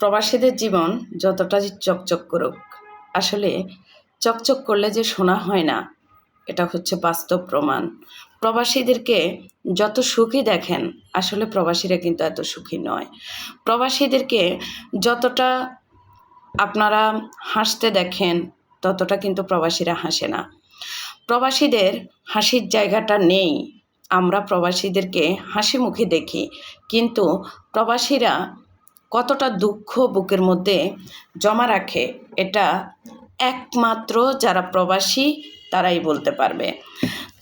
প্রবাসীদের জীবন যতটা চকচক করুক, আসলে চকচক করলে যে সোনা হয় না, এটা হচ্ছে বাস্তব প্রমাণ। প্রবাসীদেরকে যত সুখী দেখেন, আসলে প্রবাসীরা কিন্তু এত সুখী নয়। প্রবাসীদেরকে যতটা আপনারা হাসতে দেখেন, ততটা কিন্তু প্রবাসীরা হাসে না। প্রবাসীদের হাসির জায়গাটা নেই। আমরা প্রবাসীদেরকে হাসি মুখে দেখি, কিন্তু প্রবাসীরা কতটা দুঃখ বুকের মধ্যে জমা রাখে, এটা একমাত্র যারা প্রবাসী তারাই বলতে পারবে।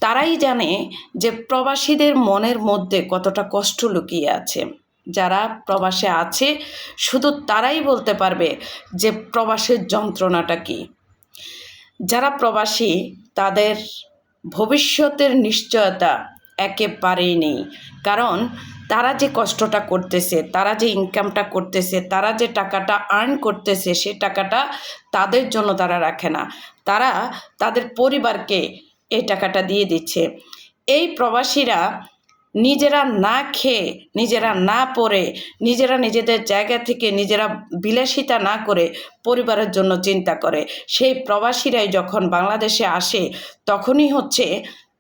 তারাই জানে যে প্রবাসীদের মনের মধ্যে কতটা কষ্ট লুকিয়ে আছে। যারা প্রবাসে আছে শুধু তারাই বলতে পারবে যে প্রবাসের যন্ত্রণাটা কী। যারা প্রবাসী তাদের ভবিষ্যতের নিশ্চয়তা একেবারেই নেই, কারণ তারা যে কষ্টটা করতেছে, তারা যে ইনকামটা করতেছে, তারা যে টাকাটা আর্ন করতেছে, সে টাকাটা তাদের জন্য তারা রাখে না, তারা তাদের পরিবারকে এই টাকাটা দিয়ে দিচ্ছে। এই প্রবাসীরা নিজেরা না খেয়ে, নিজেরা না পরে, নিজেরা নিজেদের জায়গা থেকে নিজেরা বিলাসিতা না করে পরিবারের জন্য চিন্তা করে। সেই প্রবাসীরাই যখন বাংলাদেশে আসে, তখনই হচ্ছে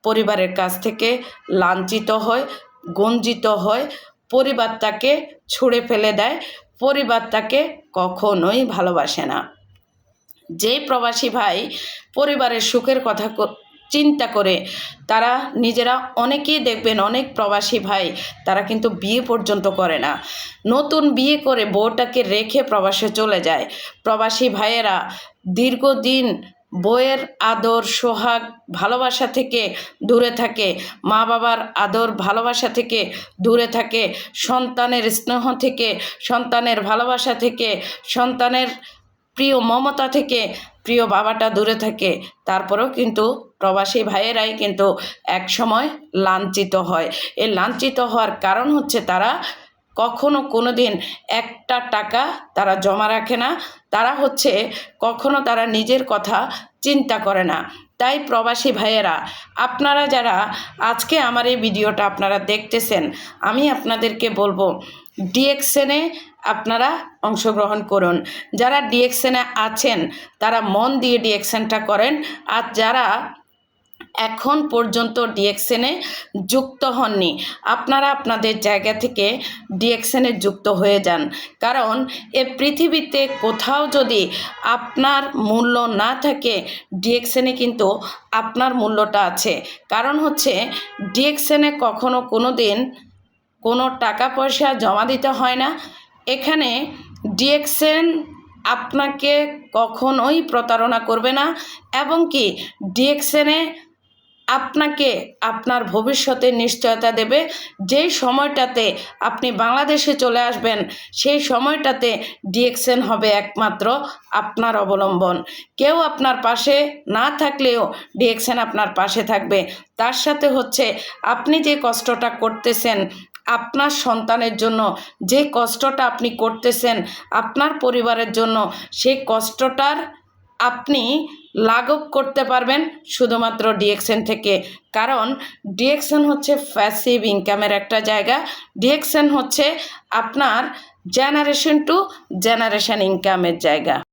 পরিবারের কাছ থেকে লাঞ্ছিত হয়, গঞ্জিত হয়, পরিবার তাকে ছুঁড়ে ফেলে দেয়, পরিবার তাকে কখনোই ভালোবাসে না। যেই প্রবাসী ভাই পরিবারের সুখের কথা চিন্তা করে, তারা নিজেরা, অনেকেই দেখবেন অনেক প্রবাসী ভাই তারা কিন্তু বিয়ে পর্যন্ত করে না, নতুন বিয়ে করে বউটাকে রেখে প্রবাসে চলে যায়। প্রবাসী ভাইয়েরা দীর্ঘদিন বউয়ের আদর সোহাগ ভালোবাসা থেকে দূরে থাকে, মা বাবার আদর ভালোবাসা থেকে দূরে থাকে, সন্তানের স্নেহ থেকে, সন্তানের ভালোবাসা থেকে, সন্তানের প্রিয় মমতা থেকে প্রিয় বাবাটা দূরে থাকে। তারপরেও কিন্তু প্রবাসী ভাইয়েরাই কিন্তু এক সময় লাঞ্ছিত হয়। এই লাঞ্ছিত হওয়ার কারণ হচ্ছে তারা কখনো কোনো দিন একটা টাকা তারা জমা রাখে না, তারা হচ্ছে কখনো তারা নিজের কথা চিন্তা করে না। তাই প্রবাসী ভাইয়েরা, আপনারা যারা আজকে আমার এই ভিডিওটা আপনারা দেখতেছেন, আমি আপনাদেরকে বলবো ডিএক্সএনে আপনারা অংশগ্রহণ করুন। যারা ডিএক্সএনে আছেন তারা মন দিয়ে ডিএক্সএনটা করেন, আর যারা এখন পর্যন্ত ডিএক্সএনে যুক্ত হননি, আপনারা আপনাদের জায়গা থেকে ডিএক্সএনে যুক্ত হয়ে যান। কারণ এ পৃথিবীতে কোথাও যদি আপনার মূল্য না থাকে, ডিএক্সএনে কিন্তু আপনার মূল্যটা আছে। কারণ হচ্ছে ডিএক্সএনে কখনো কোনো দিন কোনো টাকা পয়সা জমা দিতে হয় না। এখানে ডিএক্সএন আপনাকে কখনোই প্রতারণা করবে না, এবং কি ডিএক্সএনে আপনাকে আপনার ভবিষ্যতের নিশ্চয়তা দেবে। যেই সময়টাতে আপনি বাংলাদেশে চলে আসবেন, সেই সময়টাতে ডিএক্সএন হবে একমাত্র আপনার অবলম্বন। কেউ আপনার পাশে না থাকলেও ডিএক্সএন আপনার পাশে থাকবে। তার সাথে হচ্ছে আপনি যে কষ্টটা করতেছেন আপনার সন্তানের জন্য, যে কষ্টটা আপনি করতেছেন আপনার পরিবারের জন্য, সেই কষ্টটার আপনি লাঘব করতে পারবেন শুধুমাত্র ডিএক্সএন থেকে। কারণ ডিএক্সএন হচ্ছে প্যাসিভ ইনকামের একটা জায়গা। ডিএক্সএন হচ্ছে আপনার জেনারেশন টু জেনারেশন ইনকামের জায়গা।